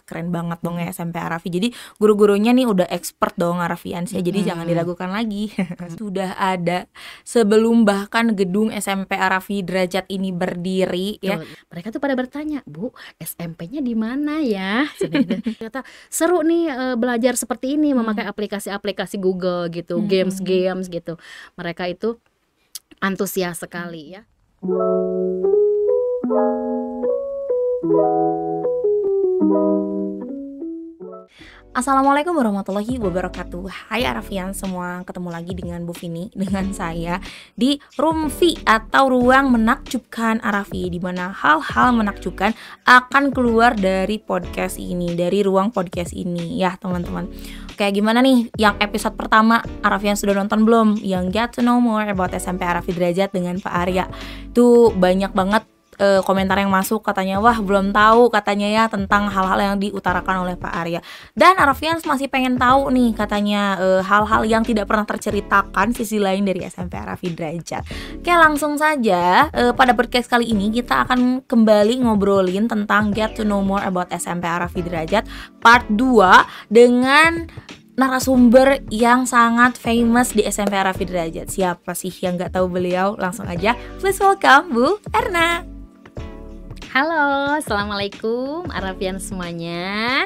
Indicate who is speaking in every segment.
Speaker 1: keren banget dong ya SMP Arafi. Jadi guru-gurunya nih udah expert dong Arafiansia. Jadi jangan diragukan lagi. Sudah ada sebelum bahkan gedung SMP Arafi Derajat ini berdiri ya.
Speaker 2: Mereka tuh pada bertanya, Bu, SMP-nya di mana ya? Ternyata seru nih belajar seperti ini, memakai aplikasi-aplikasi Google gitu, games-games gitu. Mereka itu antusias sekali ya.
Speaker 1: Assalamualaikum warahmatullahi wabarakatuh. Hai Arafian semua, ketemu lagi dengan Bu Vini, dengan saya di Rumfi atau Ruang Menakjubkan Arafi, di mana hal-hal menakjubkan akan keluar dari podcast ini, dari ruang podcast ini ya teman-teman. Kayak gimana nih yang episode pertama Arafian sudah nonton belum? Yang Get to Know More About SMP Arafi Derajat dengan Pak Arya. Itu banyak banget komentar yang masuk, katanya wah belum tahu katanya ya tentang hal-hal yang diutarakan oleh Pak Arya. Dan Arafians masih pengen tahu nih katanya hal-hal yang tidak pernah terceritakan sisi lain dari SMP Arafi Derajat. Oke, langsung saja pada podcast kali ini kita akan kembali ngobrolin tentang Get to Know More About SMP Arafi Derajat part 2 dengan narasumber yang sangat famous di SMP Arafi Derajat. Siapa sih yang gak tahu beliau? Langsung aja please welcome Bu Erna.
Speaker 2: Halo, assalamualaikum Arafian semuanya.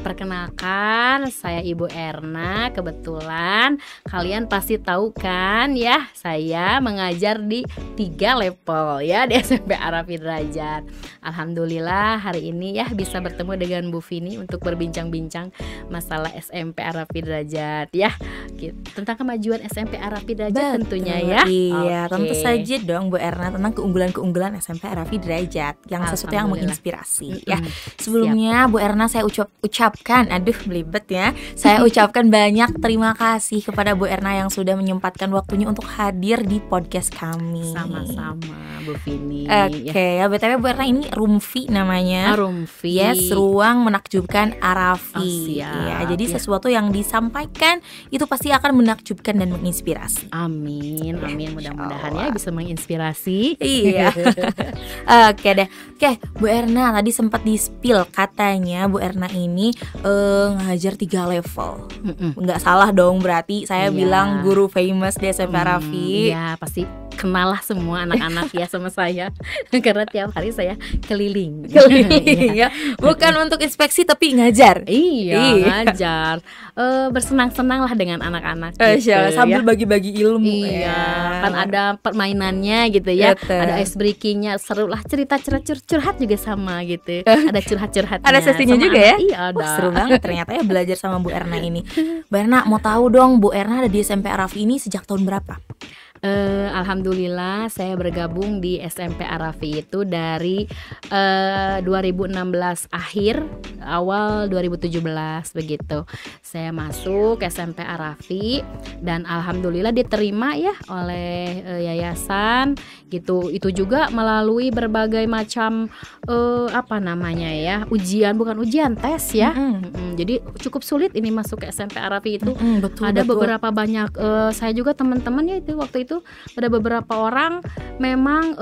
Speaker 2: Perkenalkan, saya Ibu Erna. Kebetulan kalian pasti tahu kan ya, saya mengajar di 3 level ya di SMP Arafi Derajat. Alhamdulillah hari ini ya bisa bertemu dengan Bu Vini untuk berbincang-bincang masalah SMP Arafi Derajat ya, tentang kemajuan SMP Arafi Derajat. Betul, tentunya ya.
Speaker 1: Iya, tentu saja dong Bu Erna, tentang keunggulan-keunggulan SMP Arafi Derajat yang sesuatu yang menginspirasi ya. Sebelumnya Bu Erna saya ucapkan, aduh belibet ya, saya ucapkan banyak terima kasih kepada Bu Erna yang sudah menyempatkan waktunya untuk hadir di podcast kami.
Speaker 2: Sama-sama Bu Vini.
Speaker 1: Oke ya, BTW Bu Erna ini Rumfi namanya.
Speaker 2: Rumfi.
Speaker 1: Yes, Ruang Menakjubkan Arafi.
Speaker 2: Ya,
Speaker 1: jadi sesuatu yang disampaikan itu pasti akan menakjubkan dan menginspirasi.
Speaker 2: Amin, amin, mudah-mudahan ya bisa menginspirasi.
Speaker 1: Iya. Oke deh. Oke, Bu Erna tadi sempat di-spill katanya Bu Erna ini ngajar 3 level. Nggak salah dong berarti saya bilang guru famous di SMP Arafi.
Speaker 2: Iya, pasti kenal lah semua anak-anak ya sama saya karena tiap hari saya keliling
Speaker 1: ya. Bukan untuk inspeksi tapi ngajar.
Speaker 2: Iya. Ngajar, bersenang-senang lah dengan anak-anak gitu,
Speaker 1: sambil bagi-bagi ilmu.
Speaker 2: Iya, kan ada permainannya gitu ya. Betul. Ada ice breakingnya, seru lah, cerita curhat juga sama gitu. Ada curhat-curhatnya.
Speaker 1: Ada sesinya juga ya?
Speaker 2: Iya, ada.
Speaker 1: Seru banget ternyata ya belajar sama Bu Erna ini. Bu Erna, mau tahu dong Bu Erna ada di SMP Arafi ini sejak tahun berapa?
Speaker 2: Alhamdulillah saya bergabung di SMP Arafi itu dari 2016 akhir awal 2017 begitu. Saya masuk SMP Arafi dan alhamdulillah diterima ya oleh yayasan gitu. Itu juga melalui berbagai macam bukan ujian, tes ya. Jadi cukup sulit ini masuk ke SMP Arafi itu. Betul. Beberapa banyak saya juga teman-teman ya itu waktu itu ada beberapa orang memang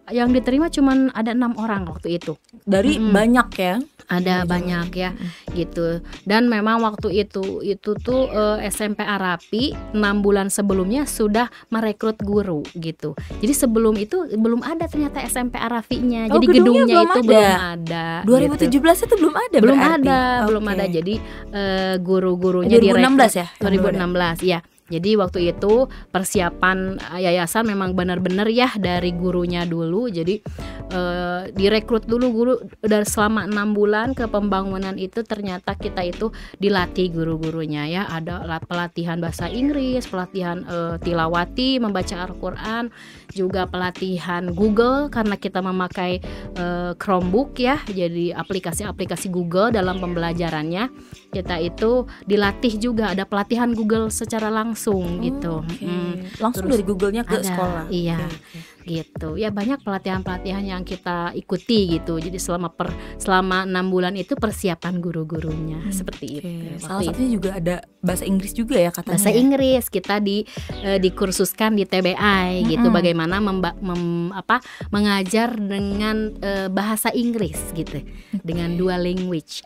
Speaker 2: yang diterima cuman ada 6 orang waktu itu.
Speaker 1: Dari banyak ya?
Speaker 2: Ada banyak ya gitu. Dan memang waktu itu tuh SMP Arafi 6 bulan sebelumnya sudah merekrut guru gitu. Jadi sebelum itu belum ada ternyata SMP Arafi-nya. Jadi gedungnya itu belum ada.
Speaker 1: 2017 gitu. Itu belum ada berarti?
Speaker 2: Belum ada. Jadi guru-gurunya
Speaker 1: 2016 ya?
Speaker 2: 2016 ya. Jadi waktu itu persiapan yayasan memang benar-benar ya dari gurunya dulu. Jadi direkrut dulu guru dari selama 6 bulan ke pembangunan itu, ternyata kita itu dilatih guru-gurunya ya. Ada pelatihan bahasa Inggris, pelatihan tilawati, membaca Al-Quran, juga pelatihan Google karena kita memakai Chromebook ya. Jadi aplikasi-aplikasi Google dalam pembelajarannya. Kita itu dilatih juga, ada pelatihan Google secara langsung gitu.
Speaker 1: Langsung dari Google-nya ke sekolah.
Speaker 2: Iya. gitu ya. Banyak pelatihan-pelatihan yang kita ikuti gitu. Jadi selama 6 bulan itu persiapan guru-gurunya seperti itu.
Speaker 1: Salah satunya juga ada bahasa Inggris juga ya katanya.
Speaker 2: Bahasa Inggris kita dikursuskan di TBI gitu, bagaimana mengajar dengan bahasa Inggris gitu, dengan dual language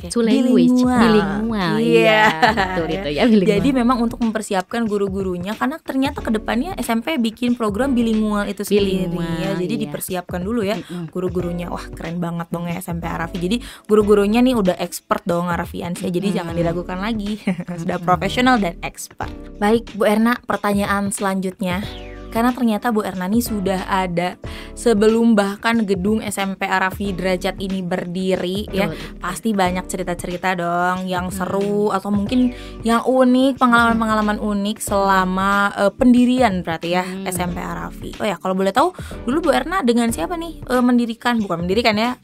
Speaker 2: two language bilingual.
Speaker 1: Iya,
Speaker 2: betul itu ya, bilingual.
Speaker 1: Jadi memang untuk mempersiapkan guru-gurunya, karena ternyata kedepannya SMP bikin program bilingual itu sendiri ya. Jadi dipersiapkan dulu ya guru-gurunya. Wah, keren banget dong ya SMP Arafi. Jadi guru-gurunya nih udah expert dong Arafiansyah. Jadi jangan diragukan lagi. Sudah profesional dan expert. Baik Bu Erna, pertanyaan selanjutnya. Karena ternyata Bu Erna nih sudah ada sebelum bahkan gedung SMP Arafi Derajat ini berdiri ya. Pasti banyak cerita-cerita dong yang seru atau mungkin yang unik, pengalaman-pengalaman unik selama pendirian berarti ya SMP Arafi. Oh ya, kalau boleh tahu dulu Bu Erna dengan siapa nih bukan mendirikan ya,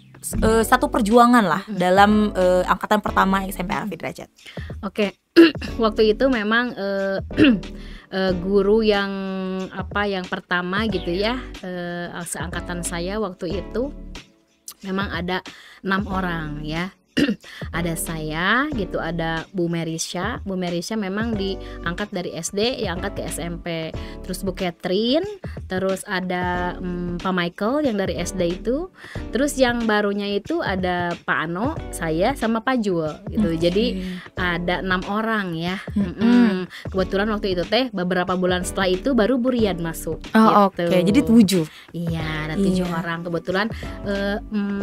Speaker 1: satu perjuangan lah dalam angkatan pertama SMP Arafi Derajat.
Speaker 2: Oke. Waktu itu memang guru yang pertama gitu ya, seangkatan saya waktu itu memang ada 6 orang ya. Ada saya gitu, ada Bu Merisha memang diangkat dari SD diangkat ke SMP, terus Bu Catherine, terus ada Pak Michael yang dari SD itu, terus yang barunya itu ada Pak Ano, saya sama Pak Jul gitu. Jadi ada 6 orang ya. Kebetulan waktu itu beberapa bulan setelah itu baru Bu Rian masuk gitu.
Speaker 1: Jadi 7.
Speaker 2: Iya, ada 7 orang kebetulan.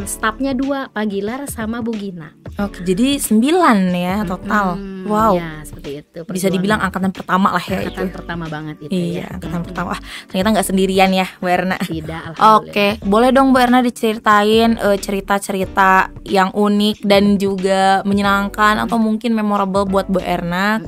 Speaker 2: Stafnya 2, Pak Gilar sama Bu Gina.
Speaker 1: Oke, jadi 9 ya total. Wow.
Speaker 2: Ya, seperti itu.
Speaker 1: Bisa dibilang angkatan pertama lah ya.
Speaker 2: Angkatan pertama banget itu
Speaker 1: ya.
Speaker 2: ya.
Speaker 1: Angkatan pertama. Ternyata nggak sendirian ya, Bu Erna.
Speaker 2: Tidak, alhamdulillah.
Speaker 1: Oke, boleh dong Bu Erna diceritain cerita-cerita yang unik dan juga menyenangkan atau mungkin memorable buat Bu Erna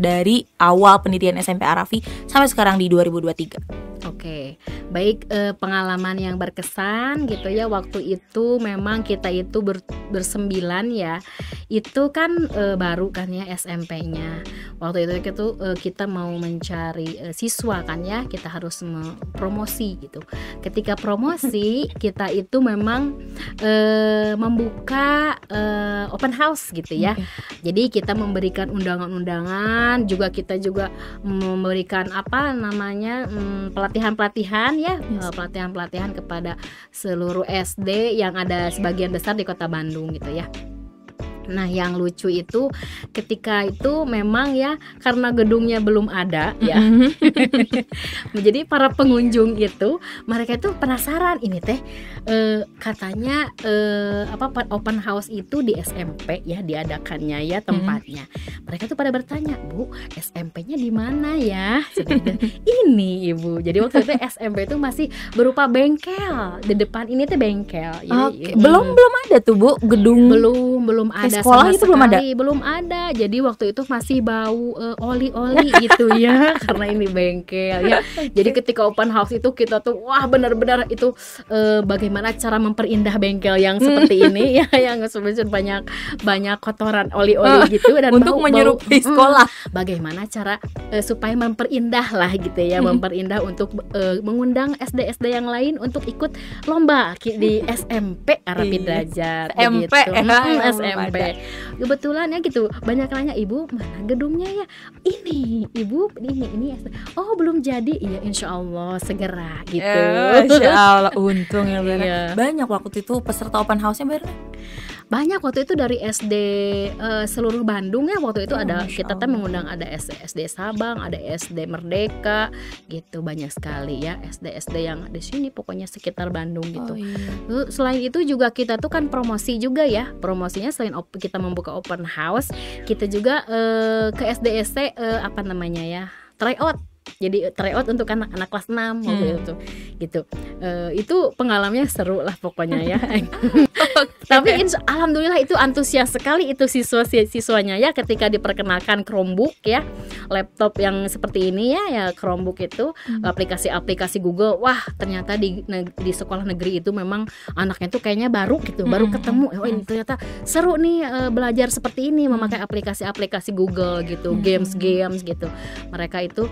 Speaker 1: dari awal pendirian SMP Arafi sampai sekarang di 2023.
Speaker 2: Oke, baik, pengalaman yang berkesan gitu ya. Waktu itu memang kita itu bersembilan ya. Itu kan baru kan ya SMP-nya. Waktu itu kita mau mencari siswa kan ya. Kita harus promosi gitu. Ketika promosi kita itu memang membuka open house gitu ya. Jadi kita memberikan undangan-undangan, juga kita juga memberikan pelatihan-pelatihan ya, pelatihan-pelatihan kepada seluruh SD yang ada sebagian besar di Kota Bandung gitu ya. Nah, yang lucu itu ketika itu memang ya, karena gedungnya belum ada ya. Jadi para pengunjung itu mereka itu penasaran, ini katanya open house itu di SMP ya diadakannya ya tempatnya. Mereka tuh pada bertanya, "Bu, SMP-nya di mana ya?" Ini Ibu. Jadi waktu itu SMP itu masih berupa bengkel. Di depan ini tuh bengkel. Jadi,
Speaker 1: belum ada tuh Bu gedung.
Speaker 2: Belum ada.
Speaker 1: Sekolah itu
Speaker 2: belum ada. Jadi waktu itu masih bau oli-oli gitu ya, karena ini bengkel ya. Jadi ketika open house itu kita tuh wah benar-benar itu bagaimana cara memperindah bengkel yang seperti ini ya, yang sebenarnya banyak kotoran oli-oli gitu dan
Speaker 1: untuk menyerupai sekolah.
Speaker 2: Bagaimana cara supaya memperindah lah gitu ya, memperindah untuk mengundang SD-SD yang lain untuk ikut lomba di SMP Arafi Derajat
Speaker 1: SMP
Speaker 2: SMP. Kebetulan ya gitu, banyak nanya, "Ibu, mana gedungnya ya?" "Ini Ibu, ini." "Oh, belum jadi." "Iya, insya Allah segera." Gitu.
Speaker 1: Insya Allah, untung ya Bera.
Speaker 2: Iya.
Speaker 1: Banyak waktu itu peserta open house-nya Bera?
Speaker 2: Banyak waktu itu dari SD seluruh Bandung ya. Waktu itu ada kita mengundang ada SD Sabang, ada SD Merdeka gitu, banyak sekali ya SD yang di sini pokoknya sekitar Bandung gitu. Selain itu juga kita tuh kan promosi juga ya. Promosinya selain kita membuka open house, kita juga ke SD tryout. Jadi tryout untuk anak kelas 6 waktu itu gitu. Itu pengalamannya seru lah pokoknya ya. Tapi alhamdulillah itu antusias sekali itu siswanya ya ketika diperkenalkan Chromebook ya, laptop yang seperti ini ya Chromebook itu, aplikasi-aplikasi Google. Wah, ternyata di sekolah negeri itu memang anaknya tuh kayaknya baru gitu, baru ketemu. Oh, ini ternyata seru nih belajar seperti ini, memakai aplikasi-aplikasi Google gitu, games gitu. Mereka itu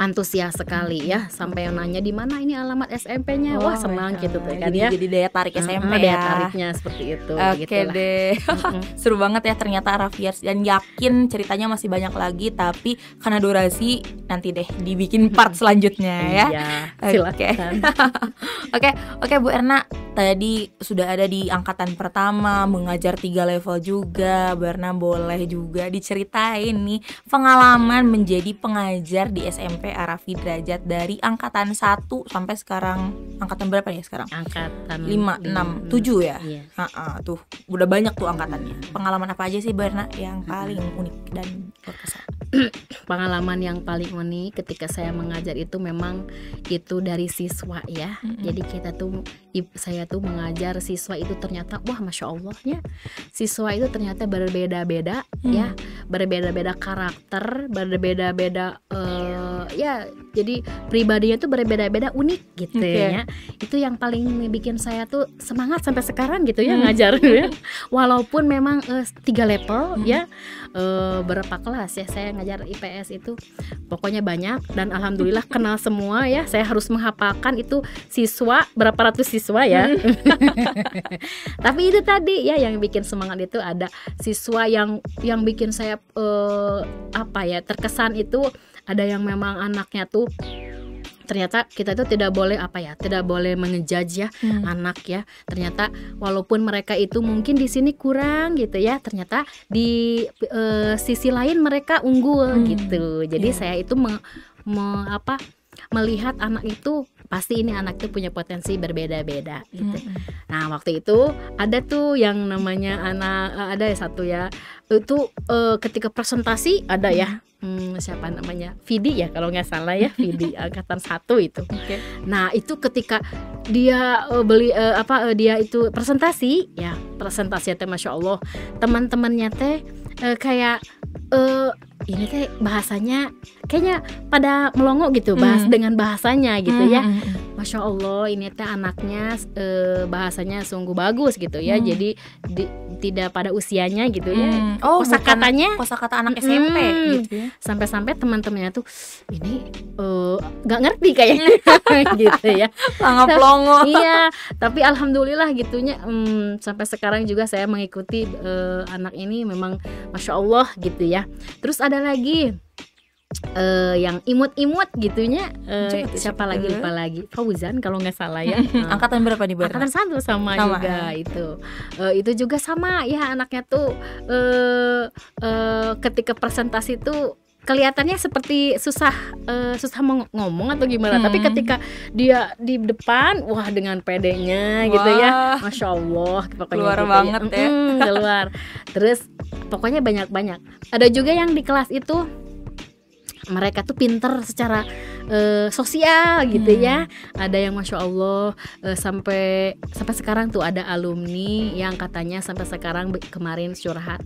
Speaker 2: antusias sekali ya, sampai yang nanya di mana ini alamat SMP-nya. Wah, senang gitu tuh kan ya.
Speaker 1: Jadi daya tarik SMP
Speaker 2: Daya
Speaker 1: ya.
Speaker 2: tariknya seperti itu.
Speaker 1: Oke
Speaker 2: gitulah.
Speaker 1: deh. Seru banget ya ternyata Arafiers, dan yakin ceritanya masih banyak lagi, tapi karena durasi nanti deh dibikin part selanjutnya ya.
Speaker 2: Iya,
Speaker 1: Oke.
Speaker 2: silakan.
Speaker 1: Oke Bu Erna, tadi sudah ada di angkatan pertama, mengajar 3 level juga. Bu Erna boleh juga diceritain nih pengalaman menjadi pengajar di SMP Arafi Derajat dari angkatan 1 sampai sekarang. Angkatan berapa ya sekarang?
Speaker 2: Angkatan
Speaker 1: 5, 6, 7 ya?
Speaker 2: Iya.
Speaker 1: Tuh udah banyak tuh angkatannya. Pengalaman apa aja sih Bu Erna yang paling unik dan berkesan?
Speaker 2: Pengalaman yang paling unik ketika saya mengajar itu memang itu dari siswa ya. Jadi saya tuh mengajar siswa itu ternyata wah Masya Allahnya, siswa itu ternyata berbeda-beda ya, berbeda-beda karakter, berbeda-beda ya, jadi pribadinya tuh berbeda-beda, unik gitu ya. Itu yang paling bikin saya tuh semangat sampai sekarang gitu ya ngajar ya. Walaupun memang 3 level ya, berapa kelas ya saya ngajar IPS itu, pokoknya banyak, dan alhamdulillah kenal semua ya. Saya harus menghafalkan itu siswa, berapa ratus siswa ya. Tapi itu tadi ya yang bikin semangat itu ada siswa yang bikin saya terkesan itu, ada yang memang anaknya tuh ternyata kita itu tidak boleh tidak boleh mengejudge ya anak ya. Ternyata walaupun mereka itu mungkin di sini kurang gitu ya, ternyata di sisi lain mereka unggul gitu. Jadi saya itu melihat anak itu pasti ini anak itu punya potensi berbeda-beda gitu. Nah waktu itu ada tuh yang namanya ada satu ya, itu ketika presentasi ada ya, siapa namanya, Vidi ya kalau nggak salah ya, Vidi angkatan 1 itu. Nah itu ketika dia dia itu presentasi ya, presentasinya teh Masya Allah, teman-temannya teh kayak ini teh bahasanya kayaknya pada melongo gitu, bahas dengan bahasanya gitu ya. Masya Allah ini teh anaknya bahasanya sungguh bagus gitu ya. Jadi tidak pada usianya gitu ya.
Speaker 1: Kosakata anak SMP gitu ya.
Speaker 2: Sampai-sampai teman-temannya tuh ini gak ngerti kayaknya gitu ya.
Speaker 1: Sangat pelongo.
Speaker 2: Iya, tapi alhamdulillah gitunya, sampai sekarang juga saya mengikuti anak ini, memang Masya Allah gitu ya. Terus ada lagi yang imut-imut gitunya, siapa lagi, lupa lagi, Fauzan kalau nggak salah ya.
Speaker 1: Angkatan berapa nih Bu Erna?
Speaker 2: Angkatan 1 sama juga itu juga sama ya, anaknya tuh ketika presentasi tuh kelihatannya seperti susah ngomong atau gimana, tapi ketika dia di depan, wah dengan pedenya gitu ya, Masya Allah, pokoknya
Speaker 1: keluar
Speaker 2: gitu
Speaker 1: banget ya.
Speaker 2: Keluar. Terus pokoknya banyak. Ada juga yang di kelas itu mereka tuh pinter secara sosial gitu ya. Ada yang Masya Allah sampai sekarang tuh ada alumni yang katanya sampai sekarang kemarin curhat,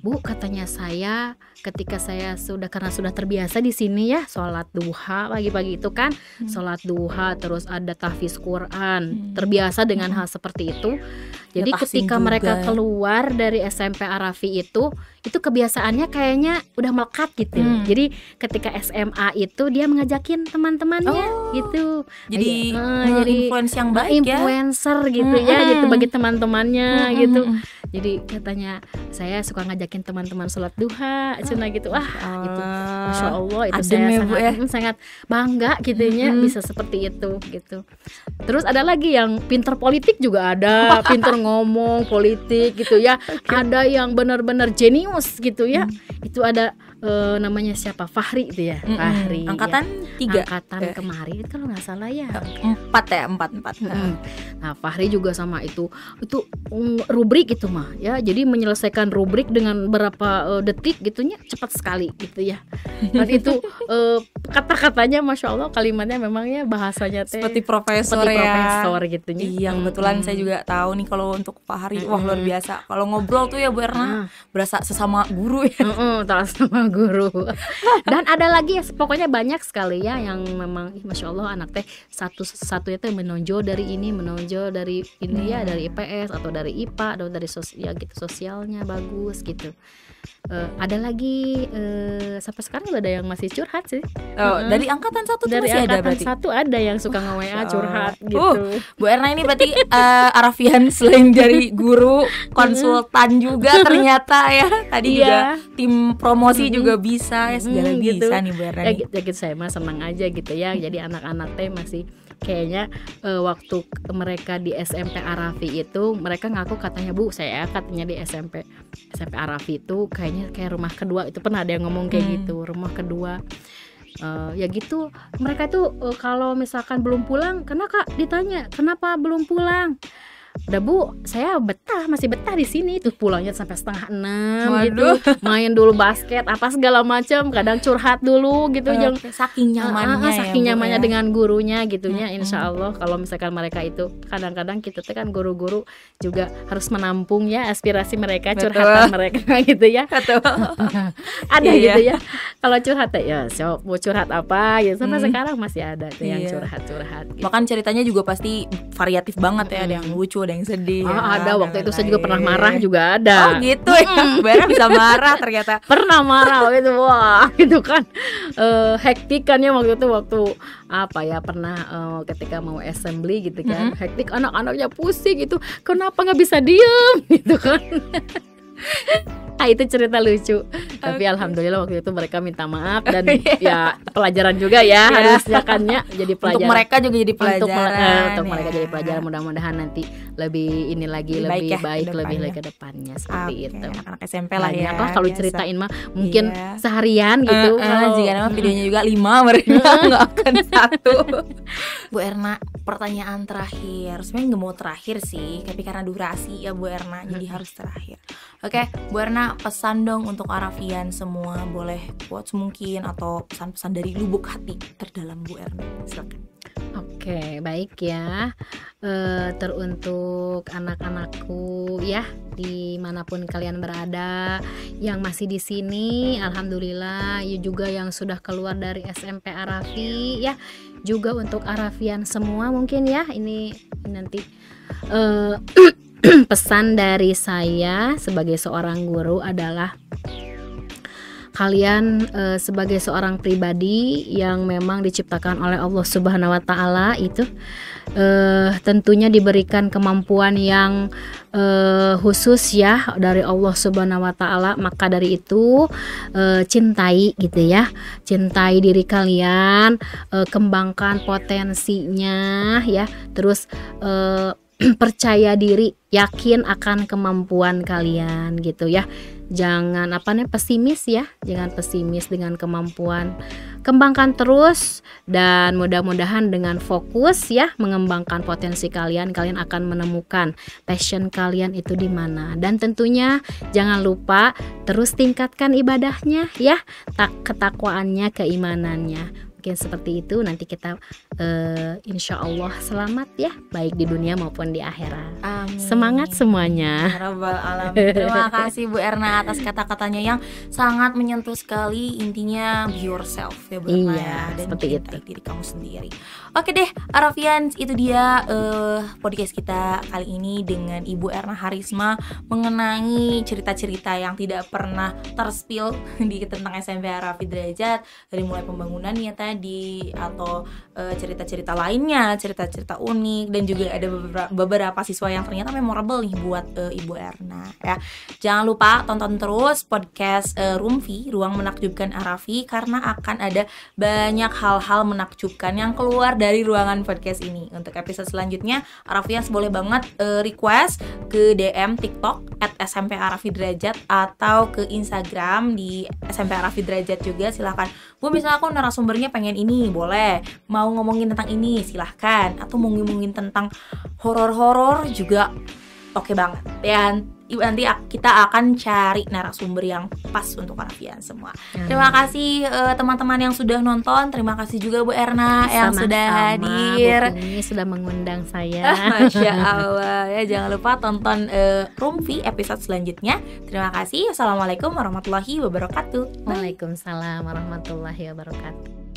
Speaker 2: Bu, katanya saya ketika saya karena sudah terbiasa di sini ya, sholat duha pagi-pagi itu kan, sholat duha, terus ada tahfiz Quran, terbiasa dengan hal seperti itu. Jadi ketika mereka keluar dari SMP Arafi itu kebiasaannya kayaknya udah melekat gitu. Jadi ketika SMA itu dia mengajakin teman-temannya gitu.
Speaker 1: Jadi influence yang baik
Speaker 2: influencer gitu ya, gitu bagi teman-temannya gitu. Jadi katanya saya suka ngajakin teman-teman sholat duha, cina gitu. Gitu. Masya Allah, itu saya sangat bangga gitu ya, bisa seperti itu gitu. Terus ada lagi yang pinter politik juga ada, pinter ngomong politik gitu ya. Ada yang benar-benar jenius gitu ya. Itu ada namanya siapa, Fahri itu ya, Fahri.
Speaker 1: Angkatan
Speaker 2: ya. 3 angkatan kemarin kalau nggak salah ya.
Speaker 1: 4.
Speaker 2: Nah Fahri juga sama itu rubrik itu mah ya, jadi menyelesaikan rubrik dengan berapa detik gitunya cepat sekali gitu ya. Dan itu kata-katanya Masya Allah, kalimatnya memangnya bahasanya
Speaker 1: seperti profesor
Speaker 2: gitunya.
Speaker 1: Iya kebetulan saya juga tahu nih kalau untuk Fahri, wah luar biasa. Kalau ngobrol tuh ya Bu Erna berasa sesama guru ya.
Speaker 2: Sama sama guru. Dan ada lagi ya, pokoknya banyak sekali ya yang memang masya Allah anak teh satu itu menonjol dari ini, menonjol dari ini ya, dari IPS atau dari IPA atau dari ya gitu, sosialnya bagus gitu. Ada lagi sampai sekarang ada yang masih curhat sih.
Speaker 1: Dari angkatan 1 tuh
Speaker 2: Dari
Speaker 1: masih ada
Speaker 2: angkatan
Speaker 1: berarti.
Speaker 2: 1 ada yang suka nge-WA curhat gitu.
Speaker 1: Bu Erna ini berarti Arafian selain dari guru, konsultan juga ternyata ya. Tadi juga tim promosi juga bisa ya, segala
Speaker 2: gitu.
Speaker 1: bisa nih Bu Erna.
Speaker 2: Ya gitu, saya mah senang aja gitu ya. Jadi anak-anak teh masih kayaknya waktu mereka di SMP Arafi itu mereka ngaku katanya, Bu, saya katanya di SMP Arafi itu kayaknya kayak rumah kedua. Itu pernah ada yang ngomong kayak gitu, rumah kedua. Ya gitu, mereka tuh kalau misalkan belum pulang, karena Kak ditanya kenapa belum pulang, udah Bu, saya masih betah di sini. Tuh pulangnya sampai 5:30 gitu, main dulu basket apa segala macam, kadang curhat dulu gitu,
Speaker 1: saking nyamannya
Speaker 2: saking nyamannya dengan gurunya gitunya. Insya Allah kalau misalkan mereka itu, kadang-kadang kita tuh kan guru-guru juga harus menampung ya aspirasi mereka, curhatan mereka gitu ya. Ada gitu ya, kalau curhat ya so, mau curhat apa ya, sampai sekarang masih ada tuh yang curhat-curhat gitu.
Speaker 1: Bahkan ceritanya juga pasti variatif banget ya, ada yang lucu, ada yang sedih.
Speaker 2: Ada waktu itu saya juga pernah marah juga ada.
Speaker 1: Oh gitu ya, Bara bisa marah ternyata.
Speaker 2: Pernah marah waktu itu, wah gitu kan, hektik kan ya waktu itu, waktu apa ya, pernah ketika mau assembly gitu kan, hektik, anak-anaknya pusing gitu, kenapa nggak bisa diem gitu kan. Itu cerita lucu. Tapi alhamdulillah waktu itu mereka minta maaf, dan ya pelajaran juga ya harusnya kan ya, jadi pelajaran.
Speaker 1: Untuk mereka juga jadi pelajaran.
Speaker 2: Untuk mereka jadi pelajaran, mudah-mudahan nanti lebih ini lagi, lebih baik lebih ke depannya seperti itu.
Speaker 1: Anak-anak SMP lah ya.
Speaker 2: Banyak lah kalau ceritain mah mungkin seharian gitu.
Speaker 1: Jika nama videonya juga 5 mereka nggak akan 1. Bu Erna, pertanyaan terakhir. Sebenarnya nggak mau terakhir sih, tapi karena durasi ya Bu Erna, jadi harus terakhir. Oke, Bu Erna, pesan dong untuk Arafian semua, boleh quotes mungkin atau pesan-pesan dari lubuk hati terdalam Bu Erna, silakan.
Speaker 2: Oke, baik ya. Teruntuk anak-anakku ya, dimanapun kalian berada, yang masih di sini, alhamdulillah. Ya juga yang sudah keluar dari SMP Arafi ya, juga untuk Arafian semua mungkin ya. Ini nanti pesan dari saya sebagai seorang guru adalah, kalian sebagai seorang pribadi yang memang diciptakan oleh Allah Subhanahu wa Ta'ala itu tentunya diberikan kemampuan yang khusus ya dari Allah Subhanahu wa Ta'ala. Maka dari itu cintai gitu ya, cintai diri kalian, kembangkan potensinya ya, terus percaya diri, yakin akan kemampuan kalian gitu ya. Jangan pesimis ya, jangan pesimis dengan kemampuan. Kembangkan terus, dan mudah-mudahan dengan fokus ya mengembangkan potensi kalian, kalian akan menemukan passion kalian itu di mana. Dan tentunya jangan lupa terus tingkatkan ibadahnya ya, ketakwaannya, keimanannya. Mungkin seperti itu, nanti kita insya Allah selamat ya, baik di dunia maupun di akhirat.
Speaker 1: Amin.
Speaker 2: Semangat semuanya.
Speaker 1: Rabbal alamin. Terima kasih Bu Erna atas kata-katanya yang sangat menyentuh sekali. Intinya be yourself ya Bu Erna,
Speaker 2: iya,
Speaker 1: dan
Speaker 2: seperti
Speaker 1: cintai diri kamu sendiri. Oke deh Arafians, itu dia podcast kita kali ini dengan Ibu Erna Harisma mengenai cerita-cerita yang tidak pernah terspill di tentang SMP Arafi Derajat, dari mulai pembangunannya tadi, atau cerita-cerita lainnya, cerita-cerita unik, dan juga ada beberapa siswa yang ternyata memorable nih buat Ibu Erna ya. Jangan lupa tonton terus podcast Rumfi, Ruang Menakjubkan Arafi, karena akan ada banyak hal-hal menakjubkan yang keluar dari ruangan podcast ini. Untuk episode selanjutnya, Arafians boleh banget request ke DM TikTok @SMP_Arafi Derajat atau ke Instagram di SMP Arafi Derajat juga. Silahkan Bu, misalnya aku narasumbernya pengen ini, boleh. Mau ngomongin tentang ini, silahkan. Atau mau ngomongin tentang horor-horor juga oke banget. Dan nanti kita akan cari narasumber yang pas untuk Arafian semua. Terima kasih teman-teman yang sudah nonton. Terima kasih juga Bu Erna yang sudah hadir.
Speaker 2: Bu Fini sudah mengundang saya.
Speaker 1: Masya Allah ya, jangan lupa tonton Rumfi episode selanjutnya. Terima kasih. Assalamualaikum warahmatullahi wabarakatuh.
Speaker 2: Waalaikumsalam warahmatullahi wabarakatuh.